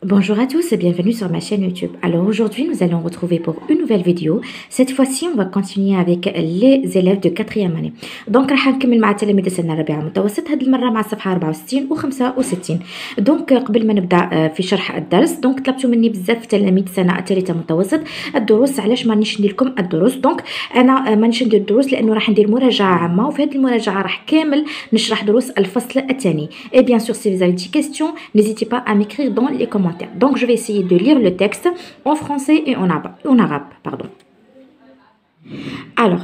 Bonjour à tous et bienvenue sur ma chaîne YouTube. Alors aujourd'hui, nous allons retrouver pour une nouvelle vidéo. Cette fois-ci, on va continuer avec les élèves de 4e année. Donc راح نكمل مع تلاميذ السنة الرابعة المتوسط هذه المرة مع الصفحة 64 و 65. دونك قبل ما نبدا في شرح الدرس دونك طلبتوا مني بزاف تلاميذ السنة الثالثة متوسط الدروس. علاش ما نيش ندير لكم الدروس؟ دونك انا ما نيش ندير الدروس لانه راح ندير مراجعة عامة، وفي هذه المراجعة راح كامل نشرح دروس الفصل الثاني. Et bien sûr, si vous avez des questions, n'hésitez pas à m'écrire dans les commentaires. Donc, je vais essayer de lire le texte en français et en arabe. Pardon. Alors,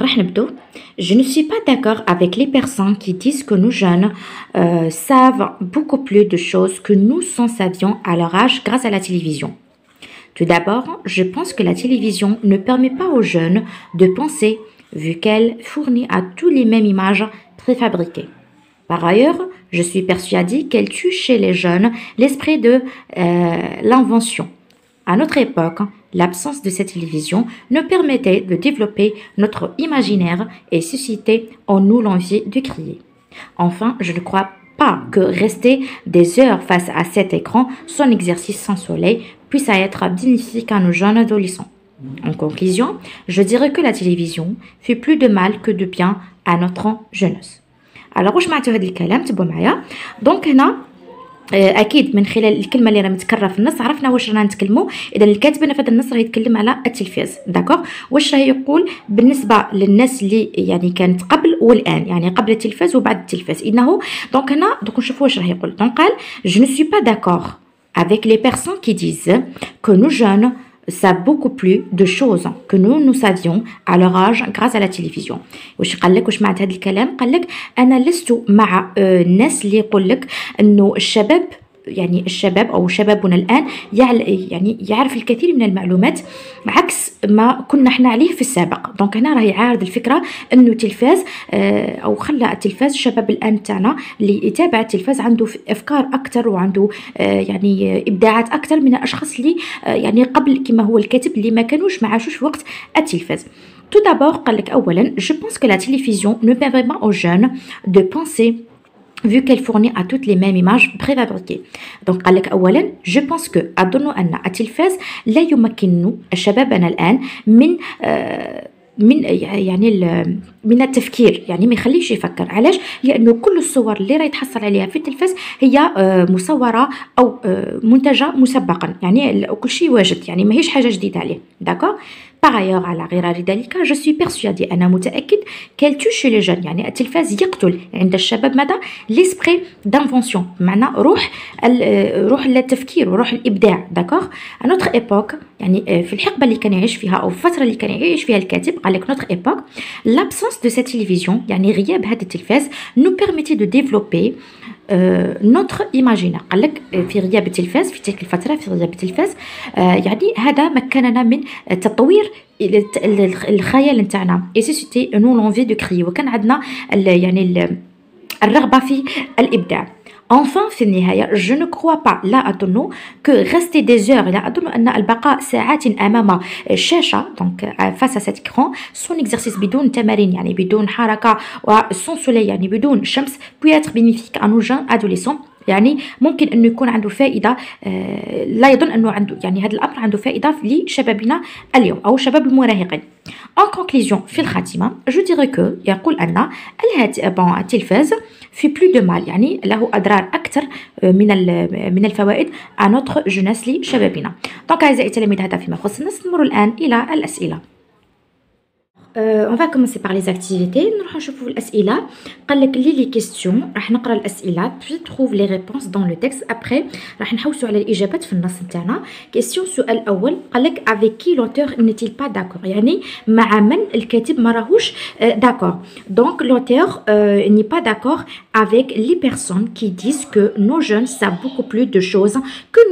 je ne suis pas d'accord avec les personnes qui disent que nous jeunes savent beaucoup plus de choses que nous en savions à leur âge grâce à la télévision. Tout d'abord, je pense que la télévision ne permet pas aux jeunes de penser, vu qu'elle fournit à tous les mêmes images préfabriquées. Par ailleurs, je suis persuadée qu'elle tue chez les jeunes l'esprit de l'invention. À notre époque, l'absence de cette télévision nous permettait de développer notre imaginaire et susciter en nous l'envie de crier. Enfin, je ne crois pas que rester des heures face à cet écran sans exercice sans soleil puisse être bénéfique à nos jeunes adolescents. En conclusion, je dirais que la télévision fait plus de mal que de bien à notre jeunesse. Alors واش معناتو هذا الكلام؟ تبعوا معايا. دونك هنا اكيد من خلال الكلمه اللي راه متكرره في النص عرفنا واش رانا نتكلموا. اذا الكاتب هنا في هذا النص راه يتكلم على التلفاز، داكوغ. واش راه يقول بالنسبه للناس اللي يعني كانت قبل والان، يعني قبل التلفاز وبعد التلفاز، انه دونك هنا دوك نشوفوا واش راه يقول. دونك قال je ne suis pas d'accord avec les personnes qui disent que nous jeunes savent beaucoup plus de choses que nous savions à leur âge grâce à la télévision. واش قال لك؟ واش معنات هذا الكلام؟ قال لك انا لست مع الناس اللي يقول لك انه الشباب، يعني الشباب او شبابنا الان يعني يعرف الكثير من المعلومات عكس ما كنا احنا عليه في السابق. دونك هنا راه يعارض الفكره انه التلفاز او خلى التلفاز الشباب الان تاعنا اللي يتابع التلفاز عنده افكار اكثر وعنده يعني ابداعات اكثر من الاشخاص اللي يعني قبل كما هو الكاتب اللي ما كانوش ما عاشوش في وقت التلفاز. Tout d'abord قال لك اولا je pense que la télévision ne permet pas aux jeunes de penser vu qu'elle fournit à toutes les mêmes images préfabriquées. Donc قال لك اولا je pense que اظن ان التلفاز لا يمكن شبابنا الان من يعني من التفكير، يعني ما يخليش يفكر. علاش؟ لانه كل الصور اللي راه يتحصل عليها في التلفاز هي مصوره او منتجه مسبقا، يعني كل شيء واجد، يعني ماهيش حاجه جديده عليه، داكوغ. Par ailleurs, على غير ذلك je suis persuadée أنا متأكد qu'elle tue chez les jeunes، يعني التلفاز يقتل عند الشباب ماذا؟ l'esprit d'invention، بمعنى روح التفكير وروح الإبداع، داكوغ. à notre époque، يعني في الحقبة اللي كان يعيش فيها أو الفترة اللي كان يعيش فيها الكاتب، قال لك notre époque l'absence de cette télévision، يعني غياب هذا التلفاز nous permettait de développer notre imaginaire. قال لك في غياب التلفاز في تلك الفترة، في غياب التلفاز يعني هذا مكننا من تطوير الخيال نتاعنا et susciter nous l'envie de créer، وكان عندنا يعني الرغبة في الإبداع. Enfin في النهاية je ne crois pas، لا أظن que rester des heures، لا أظن أن البقاء ساعات أمام الشاشة donc face à cet écran sans exercice، بدون تمارين يعني بدون حركة، و sans soleil يعني بدون شمس peut être bénéfique à nos jeunes adolescents، يعني ممكن انه يكون عنده فائده. لا يظن انه عنده يعني هذا الامر عنده فائده لشبابنا اليوم او شباب المراهقين. En conclusion في الخاتمه je dirais que يقول ان التلفاز في plus de mal، يعني له اضرار اكثر من الفوائد à notre jeunesse لشبابنا. دونك اعزائي التلاميذ هذا فيما يخص النص. نمر الان الى الاسئله. On va commencer par les activités. نروح نشوفوا الأسئلة. قال لك لي questions، راح نقرا الأسئلة puis trouve les réponses dans le texte. après راح نحوسوا على الإجابات في النص نتاعنا. question السؤال الأول قال لك avec qui l'auteur n'est-il pas d'accord، يعني مع من الكاتب ما راهوش d'accord. donc l'auteur n'est pas d'accord avec les personnes qui disent que nos jeunes savent beaucoup plus de choses que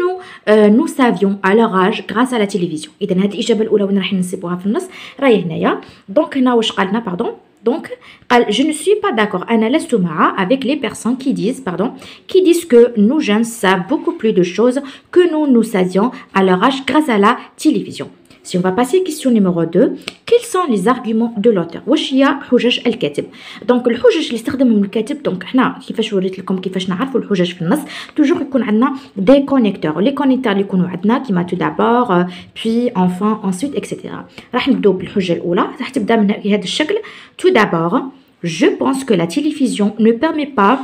nous savions à leur âge grâce à la télévision. إذا هذه الإجابة الأولى وين راح ننصبوها في النص راهي هنايا. دونك هنا واش قالنا باردون؟ دونك قال je ne suis pas d'accord أنا لست مع avec les personnes qui disent que nos jeunes savent beaucoup plus de choses que nous savions à leur âge grâce à la télévision. Si on va passer à question numéro 2, quels sont les arguments de l'auteur؟ واش هي حجج الكاتب؟ دونك الحجج اللي استخدمهم الكاتب، دونك حنا كيفاش وريت لكم كيفاش نعرفوا الحجج في النص. توجور يكون عندنا دي كونيكتور، لي كونيكتور اللي يكونوا عندنا كيما تو دابور بي انفان انسويت اكسيتيرا. راح نبداو بالحجه الاولى، راح تبدا من هذا الشكل. تو دابور je pense que la télévision ne permet pas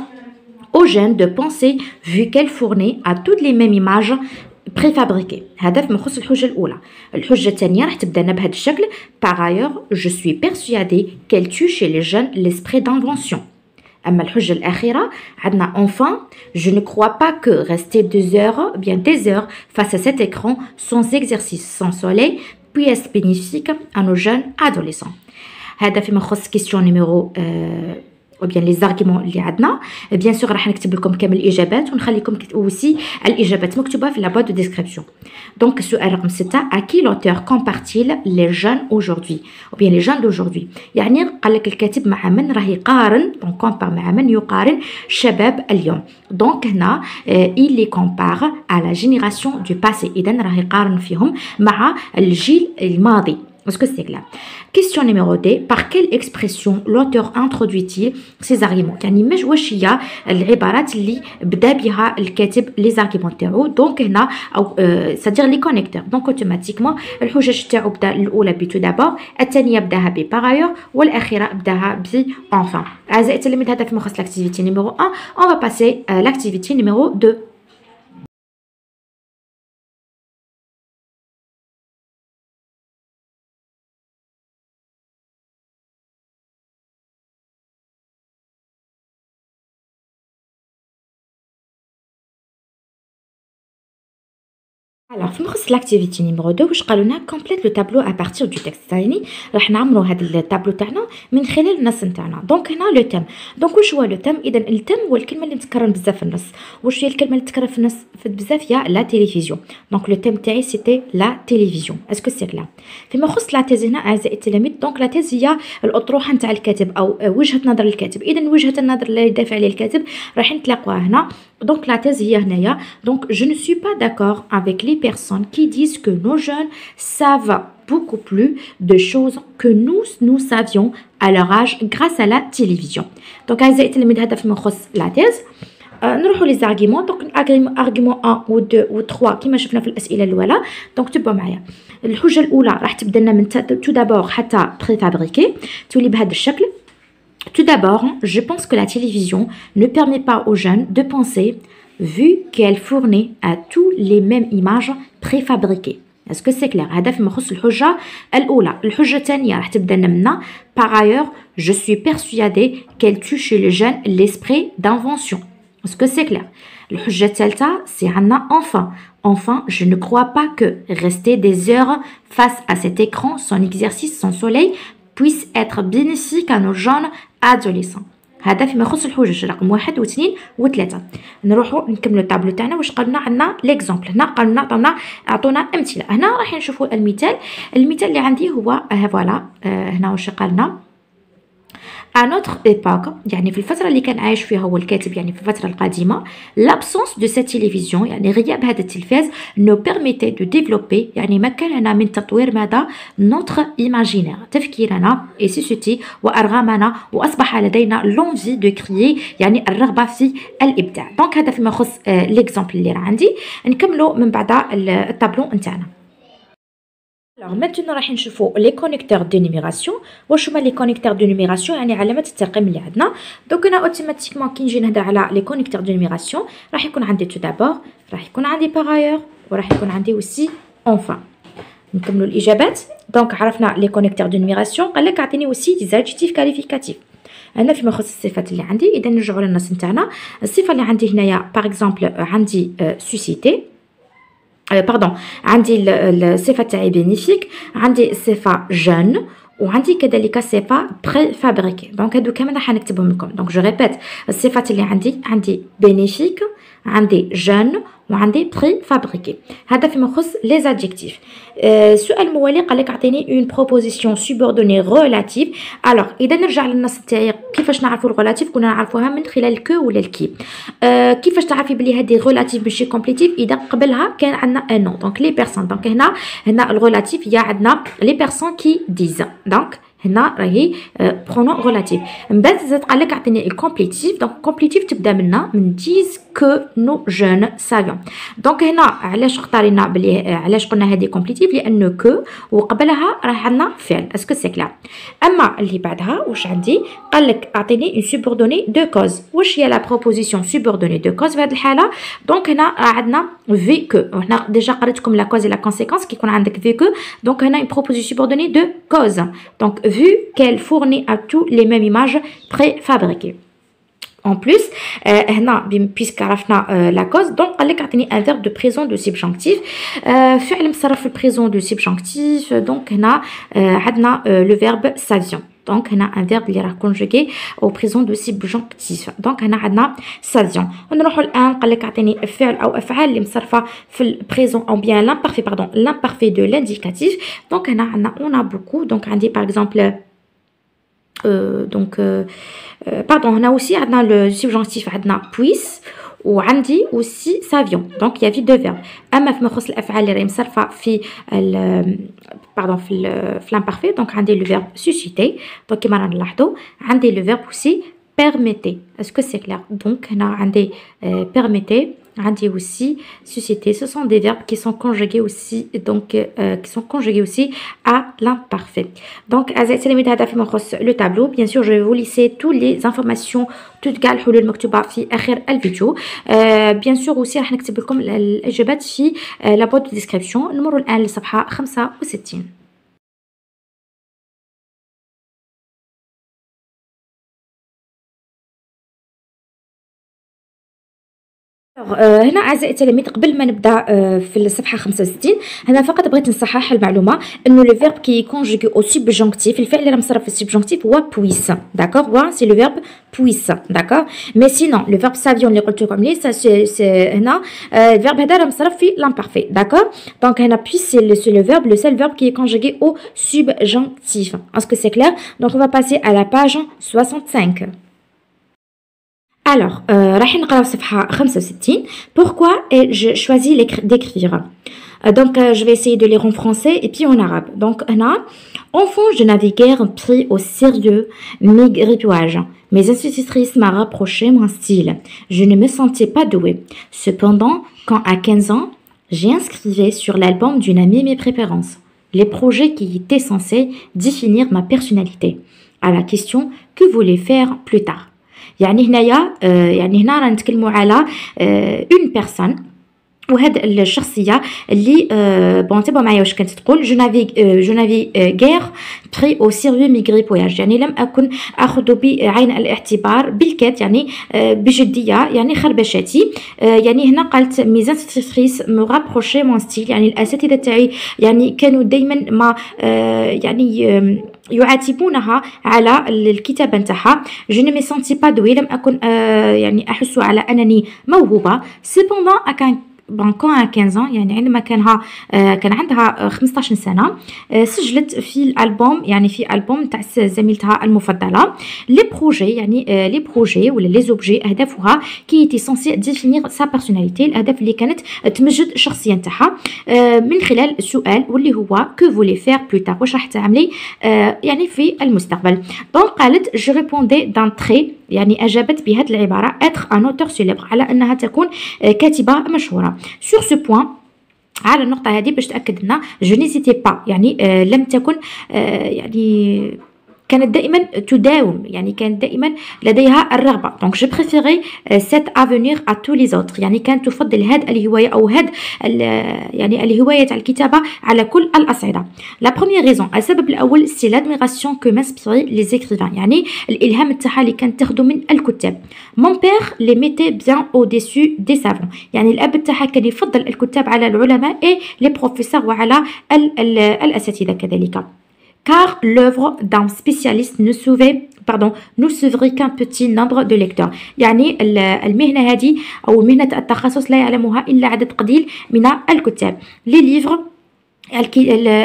aux jeunes de penser vu qu'elle fournit à toutes les mêmes images préfabriquées. هذا فيما يخص الحجة الأولى. الحجة الثانية راح تبدا لنا بهذا الشكل. Par ailleurs, je suis persuadée qu'elle tue chez les jeunes l'esprit d'invention. أما الحجة الأخيرة عندنا enfin, je ne crois pas que rester 2 heures, bien des heures face à cet écran sans exercice, sans soleil, puisse être bénéfique à nos jeunes adolescents. هذا فيما يخص question numéro ou bien les arguments اللي عندنا. bien sûr راح نكتب لكم كامل الاجابات ونخليكم aussi الاجابات مكتوبه في la boîte de description. donc السؤال رقم 6 à qui l'auteur compare-t-il les jeunes aujourd'hui ou bien les jeunes d'aujourd'hui؟ يعني قال لك الكاتب مع من راه يقارن، donc compare مع من يقارن شباب اليوم. donc هنا il les compare à la génération du passé، اذا راه يقارن فيهم مع الجيل الماضي. Est-ce que c'est clair? Question numéro 2. Par quelle expression l'auteur introduit-il ces arguments؟ يعني واش هي العبارات اللي بدا بها الكاتب les arguments تاعو. دونك هنا او c'est-à-dire les connecteurs. donc automatiquement الحجج تاعو بدا الاولى ب tout d'abord، الثانيه بداها ب par ailleurs، والاخيره بداها ب enfin. اعزائي التلاميذ هذا فيما يخص l'activité numéro 1. on va passer à l'activité numéro 2. Alors, في مخص l'activité numéro 2 واش قالوا لنا complète le tableau à partir du texte. يعني راح نعملوا هذا التابلو تاعنا من خلال النص نتاعنا. دونك هنا لو تيم. دونك واش هو لو تيم؟ اذا التيم هو الكلمه اللي متكرر بزاف في النص. واش هي الكلمه اللي تتكرر في النص بزاف؟ هي لا تيليفزيون. دونك لو تيم تاعي سيتي لا تيليفزيون. اسكو سي كلا؟ فيما يخص لا تيز هنا اعزائي التلاميذ، دونك لا تيز هي الاطروحه نتاع الكاتب او وجهه نظر الكاتب. اذا وجهه النظر اللي يدافع عليه الكاتب راح نتلاقوها هنا. Donc la thèse هي هنايا. Donc je ne suis pas d'accord avec les personnes qui disent que nos jeunes savent beaucoup plus de choses que nous savions à leur âge grâce à la télévision. Donc أعزائي التلاميذ هذا فيما يخص la thèse. نروحوا لي زارغيمون. دونك argument 1 و 2 و 3 كما شفنا في الأسئلة الأولى. دونك تبعوا معايا. الحجة الأولى راح تبدا لنا من tout d'abord حتى préfabriqué، تولي بهذا الشكل. Tout d'abord, je pense que la télévision ne permet pas aux jeunes de penser vu qu'elle fournit à tous les mêmes images préfabriquées. Est-ce que c'est clair؟ هذا فيما يخص الحجة الأولى. الحجة الثانية راح تبدا لنا par ailleurs je suis persuadée qu'elle tue chez les jeunes l'esprit d'invention. Est-ce que c'est clair؟ الحجة الثالثة c'est عندنا enfin je ne crois pas que rester des heures face à cet écran sans exercice sans soleil puisse être bénéfique à nos jeunes adolescents. هذا فيما يخص الحجج رقم 1 و 2 و 3. نروحوا نكملوا الطابلو تاعنا. واش قالنا؟ عندنا ليكزامبل. هنا قالنا عطونا امثله. هنا راح نشوفوا المثال اللي عندي هو فوالا. هنا واش قالنا؟ à notre époque، يعني في الفترة اللي كان عايش فيها هو الكاتب، يعني في الفترة القديمة، l'absence de cette télévision، يعني غياب هذا التلفاز nous permettait de développer، يعني مكننا من تطوير ماذا؟ notre imaginaire، تفكيرنا et susciter وأرغامنا، وأصبح لدينا l'envie de créer، يعني الرغبة في الإبداع. دونك هذا فيما يخص l'exemple اللي راه عندي. نكملوا من بعد الطابلو نتاعنا. Alors maintenant راح نشوفوا لي كونيكتور دو نيميراسيون. واش هما لي كونيكتور دو نيميراسيون؟ يعني علامات الترقيم اللي عندنا. دونك انا اوتوماتيكمون كي نجي نهضر على لي كونيكتور دو نيميراسيون راح يكون عندي تو دابور، راح يكون عندي باغايور، وراح يكون عندي اوسي اونفان. نكملوا الاجابات. دونك عرفنا لي كونيكتور دو نيميراسيون. قال لك اعطيني اوسي دي زادجيتيف كاليفيكاتيف. انا فيما يخص الصفات اللي عندي، اذا نرجعوا للنص نتاعنا. الصفه اللي عندي هنايا باغ اكزومبل عندي سوسيتي، باردون، عندي الصفه تاعي بينيفيك، عندي الصفه جون، وعندي كذلك صفه بري فابريكي. دونك هادو كامل راح نكتبهم لكم. دونك جو ريبيت الصفات اللي عندي بينيفيك، عندي jeune وعندي préfabriqué. هذا فيما يخص les adjectifs. السؤال الموالي قال لك اعطيني une proposition subordonnée relative. alors اذا نرجع للنص تاعي كيفاش نعرفوا الريلاتيف كنا نعرفوها من خلال كو ولا الكي. كيفاش تعرفي بلي هذه ريلاتيف ماشي كومبليتيف؟ اذا قبلها كان عندنا ان نون دونك لي بيرسون. دونك هنا الريلاتيف هي عندنا لي بيرسون كي ديز. دونك هنا راهي برونون ريلاتيف. من بعد زاد قال لك اعطيني الكومبليتيف. دونك كومبليتيف تبدا منا من ديز كو نو جون سافيون. دونك هنا علاش اختارينا بلي علاش قلنا هذه كومبليتيف؟ لانه كو وقبلها راه عندنا فعل. اسكو سي كلار؟ اما اللي بعدها واش عندي؟ قال لك اعطيني اون سوبوردوني دو كوز. واش هي لا بروبوزيسيون سوبوردوني دو كوز في هذه الحاله؟ دونك هنا عندنا في كو. وهنا ديجا قريتكم لا كوز اي لا كونسيكونس كي يكون عندك في كو. دونك هنا اون بروبوزيسيون سوبوردوني دو كوز. دونك vu qu'elle fournit à tous les mêmes images préfabriquées. En plus, puisque عرفنا la cause, donc قال لك اعطيني un verbe de présent de subjonctif. فعل مصرف في البريزون دو subjonctif. donc هنا عندنا le verbe savion. donc هنا un verbe اللي راه conjugué au présent de subjonctif. donc هنا عندنا savion. نروحوا الان قال لك اعطيني فعل او افعال اللي مصرفه في البريزون او bien l'imparfait de l'indicatif. donc هنا عندنا on a beaucoup. donc عندي par exemple pardon هنا aussi عندنا le subjonctif عندنا puisse وعندي aussi savion. donc il y a vite deux verbes. اما فيما يخص الافعال اللي راهي مصرفه في في l'imparfait donc عندي le verbe susciter. donc كما رانا نلاحظوا عندي le verbe aussi permettez. est-ce que c'est clair? donc هنا عندي permettez عندي aussi susciter. ce sont des verbes qui sont conjugués aussi à l'imparfait. donc أعزائي التلاميذ هذا فيما يخص le tableau. bien sûr je vais vous laisser toutes les informations كاع الحلول مكتوبة في آخر الفيديو. bien sûr aussi راح نكتب لكم الإجابات في la boîte de description. نمر الآن لصفحة 65. هنا اعزائي التلاميذ قبل ما نبدا في الصفحه 65 هنا فقط بغيت نصحح المعلومه انه لو فيرب كي كونجوغي او سوبجونكتيف الفعل اللي راه مصرف في السوبجونكتيف هو بويس. داكوغ هو سي لو فيرب بويس. داكوغ مي سينون لو فيرب سافيون اللي قلت لكم ليه سي هنا الفيرب هذا راه مصرف في لامبارفي. داكوغ دونك هنا بويس سي لو فيرب لو سيل فيرب كي كونجوغي او سوبجونكتيف. اسكو سي كلير؟ دونك on va passer à la page 65. Alors, راح نقراو صفحة 65. Pourquoi ai-je choisi d'écrire? Donc, je vais essayer de lire en français et puis en arabe. Donc, هنا enfant, je n'avais guère pris au sérieux mes gribouages. Mes institutrices m'ont rapproché mon style. Je ne me sentais pas douée. Cependant, quand à 15 ans, j'ai inscrit sur l'album d'une amie mes préférences, les projets qui étaient censés définir ma personnalité, à la question que voulais faire plus tard. يعني هنايا يعني هنا راه نتكلموا على اون بيرسون وهاد الشخصيه اللي بون تبعوا معايا واش كانت تقول جو نافي غير بري او سيريو مي غريبوياج. يعني لم اكن اخذ بعين الاعتبار بالكاد يعني بجديه يعني خربشاتي. يعني هنا قالت ميزانستريس مو رابروشي مون ستيل يعني الاساتذه تاعي يعني كانوا دائما ما يعني يعاتبونها على الكتابه نتاعها. جو نو مي سونتي با دوي لم اكن يعني احس على انني موهوبه. سيبوندون كان بانكون 15 يعني عندما كان عندها 15 سنه سجلت في الالبوم يعني في البوم تاع زميلتها المفضله لي بروجي يعني لي بروجي ولا لي زوبجي اهدافها كي تي سونسي ديفينير سا بيرسوناليتي الاهداف اللي كانت تمجد الشخصيه نتاعها من خلال السؤال واللي هو كو فولي فير بلو تار واش راح تعملي يعني في المستقبل. دونك قالت جو ريبوندي دان تري يعني اجابت بهذه العباره اتر ان اوتور سيليبر على انها تكون كاتبه مشهوره. sur ce point على النقطة هذه باش تأكد لنا جو نيزيتي با يعني لم تكن يعني كانت دائما تداوم يعني كانت دائما لديها الرغبه. دونك جو بريفيري سيت افونير ا تو لي زوتر يعني كانت تفضل هاد الهوايه او هاد يعني الهوايه تاع الكتابه على كل الاصعده. لا بروميير ريزون السبب الاول سي لادميراسيون كو مانسبيري لي زيكريفان يعني الالهام تاعها اللي كانت تاخذه من الكتاب. مون بير لي ميتي بيان او ديسو دي سافون يعني الاب تاعها كان يفضل الكتاب على العلماء اي لي بروفيسور وعلى الاساتذه كذلك. car l'œuvre d'un spécialiste ne pardon, nous suivrait qu'un petit nombre de lecteurs. يعني المهنة هذه أو مهنة التخصص لا يعلمها إلا عدد قليل من الكتاب. les livres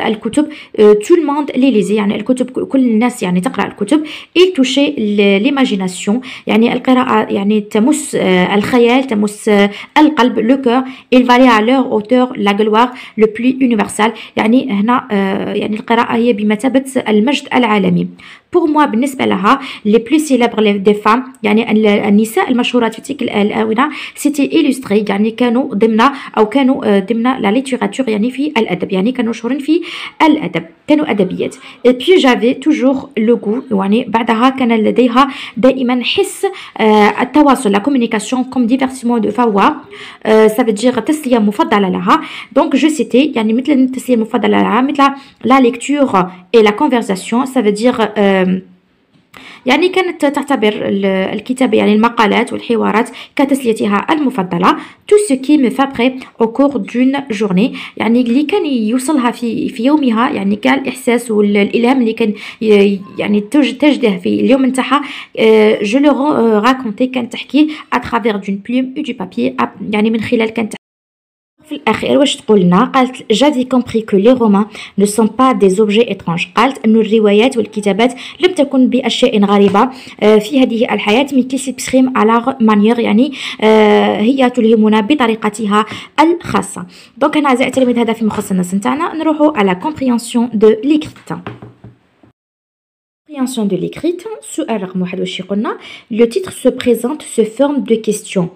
الكتب tout le monde les lisait يعني الكتب كل الناس يعني تقرأ الكتب et toucher l'imagination يعني القراءة يعني تمس الخيال تمس القلب le cœur il valait à leur auteur la gloire le plus universel يعني هنا يعني القراءة هي بمثابة المجد العالمي. pour moi بالنسبة لها les plus célèbres des femmes يعني النساء المشهورات في تلك الآونة c'était illustré يعني كانوا ضمن أو كانوا ضمن la littérature يعني في الأدب يعني كانوا مشهورين في الأدب كانوا أدبيات. et puis j'avais toujours le goût يعني بعدها كان لديها دائما حس التواصل la communication comme divertissement de فوا ça veut dire تسلية مفضلة لها. donc je citais يعني مثل التسلية المفضلة لها مثل la lecture et la conversation ça veut dire يعني كانت تعتبر الكتابة يعني المقالات والحوارات كتسليتها المفضلة. tout ce qui me fait au cours d'une journée يعني اللي كان يوصلها في يومها يعني كان الإحساس والإلهام اللي كان يعني تجده في اليوم نتاعها je le racontais كانت تحكيه à travers d'une plume et du papier يعني من خلال كانت في الأخير واش تقولنا قالت j'avais compris que les romans ne sont pas des objets étranges قالت أن الروايات والكتابات لم تكن بأشياء غريبة في هذه الحياة mais qui s'expriment à leur manière يعني هي تلهمنا بطريقتها الخاصة. دونك هنا أعزائي التلاميذ هذا في ملخص النص نتاعنا نروحوا à la compréhension de l'écrite. compréhension de l'écrite سؤال رقم 1 واش قلنا le titre se présente se forme de questions.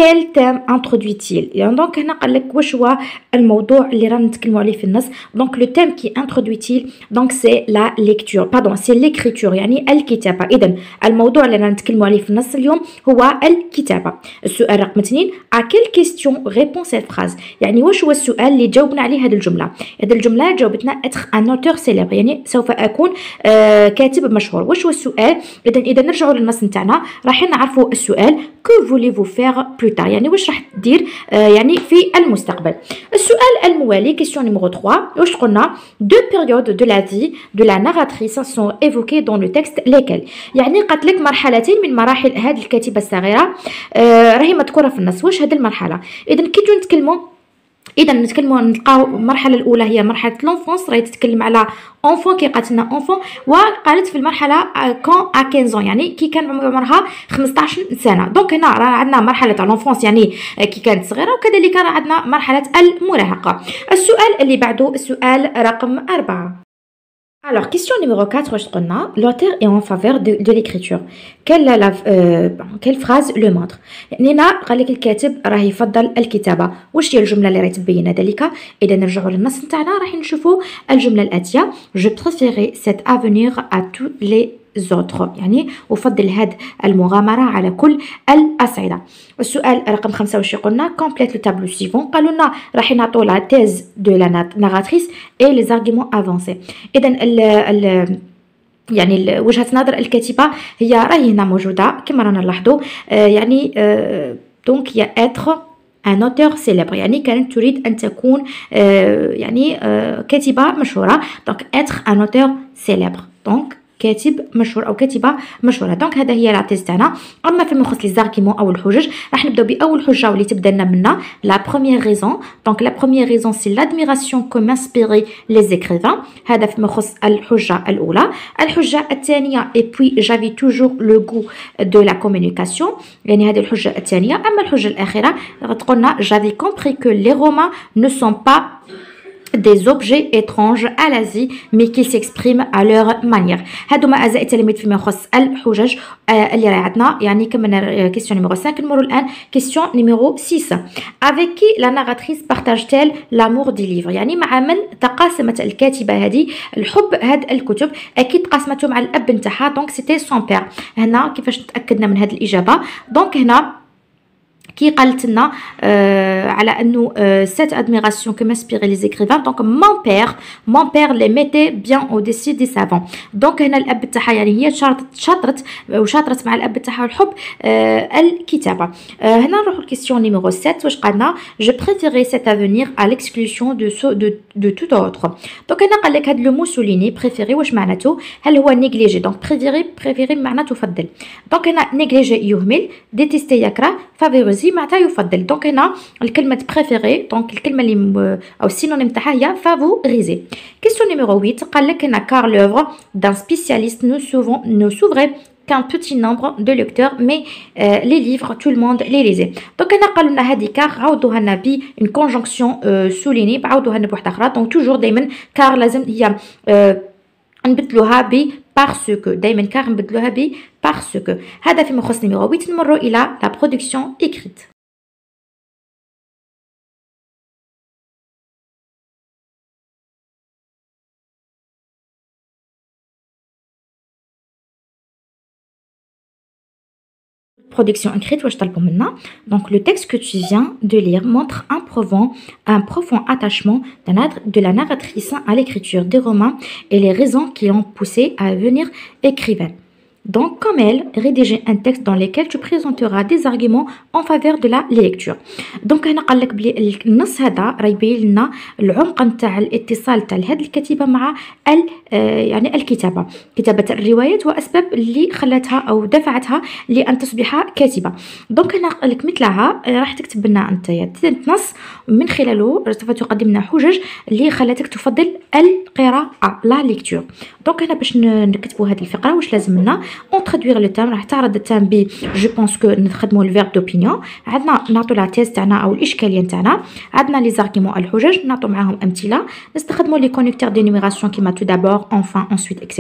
quel thème introduit-il يعني دونك هنا قال لك واش هو الموضوع اللي رانا نتكلموا عليه في النص. دونك لو تيم كي introduit-il دونك سي لا ليكتور باردون سي ليكريتور يعني الكتابه. اذا الموضوع اللي رانا نتكلموا عليه في النص اليوم هو الكتابه. السؤال رقم 2 à quelle question répond cette phrase يعني واش هو السؤال اللي جاوبنا عليه هذه الجمله. هذه الجمله جاوبتنا être un auteur célèbre يعني سوف اكون كاتب مشهور. واش هو السؤال؟ اذا نرجعوا للنص نتاعنا راح نعرفوا السؤال que voulez-vous faire plus tard يعني واش راح دير يعني في المستقبل. السؤال الموالي question numéro 3 واش قلنا deux périodes de la vie de la narratrice sont évoquées dans le texte lesquelles يعني قالت لك مرحلتين من مراحل هذه الكاتبه الصغيره راهي مذكوره في النص. واش هذه المرحله؟ اذا كي نجيو نتكلموا نلقاو المرحله الاولى هي مرحله لونفونس راهي تتكلم على enfant كي قالت لنا enfant وقالت في المرحله كون ا 15 يعني كي كان عمرها 15 سنه. دونك هنا راه عندنا مرحله تاع لونفونس يعني كي كانت صغيره وكذلك راه عندنا مرحله المراهقه. السؤال اللي بعده السؤال رقم 4. Alors, question numéro 4, واش قلنا l'auteur est en faveur de l'écriture. quelle phrase le montre يعني هنا قال لك الكاتب راه يفضل الكتابة. واش هي الجملة اللي راهي تبين ذلك؟ إذا نرجعوا للنص نتاعنا راح نشوفوا الجملة الآتية je préférais cet avenir à tous les autres يعني أفضل هاد المغامرة على كل الأصعدة. السؤال رقم 5 واش قلنا complète le tableau suivant قالوا لنا راح نعطوا لا تيز دو لا ناراتريس اي لي زارغيمون افونسي. اذا يعني وجهة نظر الكاتبة هي راهي هنا موجودة كما رانا نلاحظوا يعني دونك هي être un auteur célèbre يعني كانت تريد أن تكون يعني كاتبة مشهورة. دونك être un auteur célèbre دونك كاتب مشهور او كاتبه مشهوره. دونك هذا هي لا تيز تاعنا. اما فيما يخص لي زارغيمون او الحجج راح نبداو باول حجه واللي تبدا لنا منا لا بروميير ريزون. دونك لا بروميير ريزون سي لادميراسيون كوم انسبيري لي زيكريفان هذا فيما يخص الحجه الاولى. الحجه الثانيه اي بوي جافي توجور لو غو دو لا كومونيكاسيون يعني هذه الحجه الثانيه. اما الحجه الاخيره قلنا جافي كومبري كو لي رومان نو سون با des objets étranges à l'Asie mais qui s'expriment à leur manière. هادوما أعزائي التلاميذ فيما يخص الحجج اللي راهي عندنا يعني كملنا question numéro 5. نمروا الآن question numéro 6 avec qui la narratrice partage-t-elle l'amour du livre يعني مع من تقاسمت الكاتبة هذه الحب هاد الكتب. أكيد قاسمته مع الأب نتاعها دونك سيتي سون بير. هنا كيفاش تأكدنا من هاد الإجابة؟ دونك هنا qui قالت لنا على انه cette admiration que m'inspiraient les écrivains. donc mon père les mettait bien au-dessus des savants. donc هنا الاب تاعها يعني هي شاطرت مع الاب تاعها الحب الكتابه. هنا نروحوا لكيسيون نيميرو 7 واش قالنا je préférais cet avenir à l'exclusion de tout autre. donc هنا قال لك هذا لو مو سوليني préférer واش معناته هل هو نيغليجي. donc préférer معناته تفضل. donc هنا نيغليجي يهمل détester يكره favoriser معناتها يفضل. دونك هنا الكلمه بريفيري دونك الكلمه اللي او السينونيم تاعها هي فافوريزي. كيسيون نيميرو 8 قال لك هنا كار لوفر دان سبيسياليست ne s'ouvrait qu'un petit nombre de lecteurs mais les livres tout le monde les lisait. دونك هنا قالوا لنا هذه كار عاودوها لنا ب une conjonction soulignée عاودوها لنا بواحده اخرى. دونك توجور دائما كار لازم هي نبدلوها ب parce que دائما كار نبدلوها ب parce que. هذا فيما يخص نيميرو 8. نمروا الى la production écrite. production écrite واش طلبوا منا. donc le texte que tu viens de lire montre un profond attachement de la narratrice à l'écriture des romans et les raisons qui l'ont poussée à devenir écrivaine. donc comme elle, rédiger un texte dans lequel tu présenteras des arguments en faveur de la lecture. donc هنا قال لك بلي النص هذا راه يبين لنا العمق نتاع الاتصال تاع هذه الكاتبه مع يعني كتابه الروايات واسباب اللي خلاتها او دفعتها لان تصبح كاتبه. donc هنا قال لك مثلها راح تكتب لنا انت نص من خلاله سوف تقدم لنا حجج اللي خلاتك تفضل القراءه لا ليكتور. donc هنا باش نكتبوا هذه الفقره واش لازم لنا on traduire le thème. راح تعرض التام ب je pense que نخدموا الفيرب دوبينيون. عندنا نعطوا لا تيز تاعنا او الاشكاليه تاعنا. عندنا لي زارغيمون الحجج نعطوا معاهم امثله. نستخدموا لي كونيكتور دي نيميراسيون كيما tout d'abord enfin ensuite etc.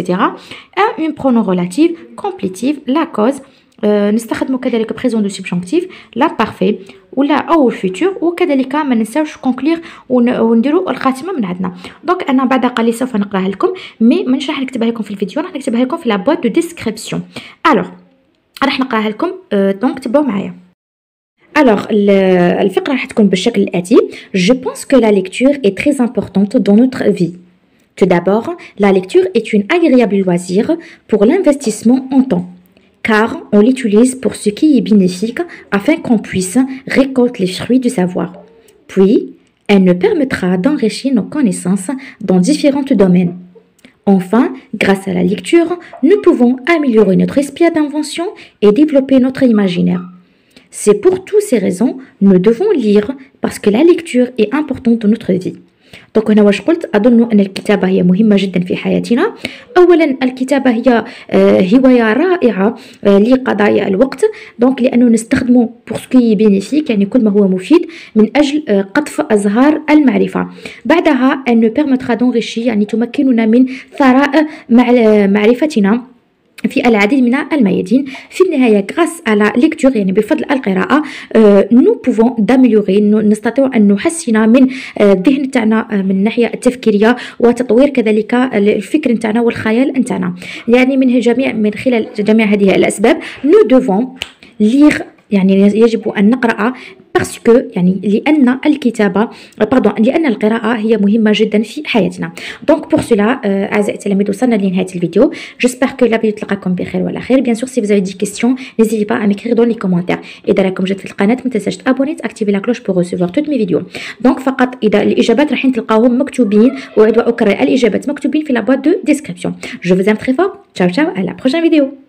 une pronom relative complétive la cause. نستخدموا كذلك présent de subjonctif l'imparfait ولا او الفيتور. وكذلك ما ننساوش كونكلير ونديروا الخاتمه من عندنا. دونك انا بعد قليل سوف نقراها لكم مي مانيش راح نكتبها لكم في الفيديو راح نكتبها لكم في لا بوîte دو ديسكريبسيون. الوغ راح نقراها لكم دونك تبعوا معايا. Alors, الفقرة راح تكون بالشكل الآتي. Je pense que la lecture est très importante dans notre vie. Tout d'abord, la lecture est une agréable loisir pour l'investissement en temps, car on l'utilise pour ce qui est bénéfique afin qu'on puisse récolter les fruits du savoir. Puis, elle nous permettra d'enrichir nos connaissances dans différents domaines. Enfin, grâce à la lecture, nous pouvons améliorer notre esprit d'invention et développer notre imaginaire. C'est pour toutes ces raisons, nous devons lire parce que la lecture est importante dans notre vie. دونك هنا واش قلت اظن ان الكتابه هي مهمه جدا في حياتنا. اولا الكتابه هي هوايه رائعه لقضاء الوقت. دونك لانه نستخدمه بور سكي بينيفيك يعني كل ما هو مفيد من اجل قطف ازهار المعرفه. بعدها ان بيرمترا دونريشي يعني تمكننا من ثراء معرفتنا في العديد من الميادين. في النهاية grâce à la lecture يعني بفضل القراءة nous pouvons d'améliorer نستطيع أن نحسن من الذهن تاعنا من الناحية التفكيرية وتطوير كذلك الفكر تاعنا والخيال تاعنا. يعني من خلال جميع هذه الأسباب nous devons lire يعني يجب أن نقرأ parce que يعني لأن القراءة هي مهمة جدا في حياتنا. donc pour cela أعزائي التلاميذ وصلنا لنهاية الفيديو. j'espère que la vidéo تلقاكم بخير وعلى خير. bien sûr si vous avez des questions n'hésitez pas à m'écrire dans les commentaires. إذا راكم جات في القناة ما تنساش تابوني تاكتيفي لا كلوش pour recevoir toutes mes vidéos. donc فقط إذا الإجابات راح تلقاوهم مكتوبين وأعيد وأكرر الإجابات مكتوبين في la boîte de description. je vous aime très fort. ciao ciao à la prochaine vidéo.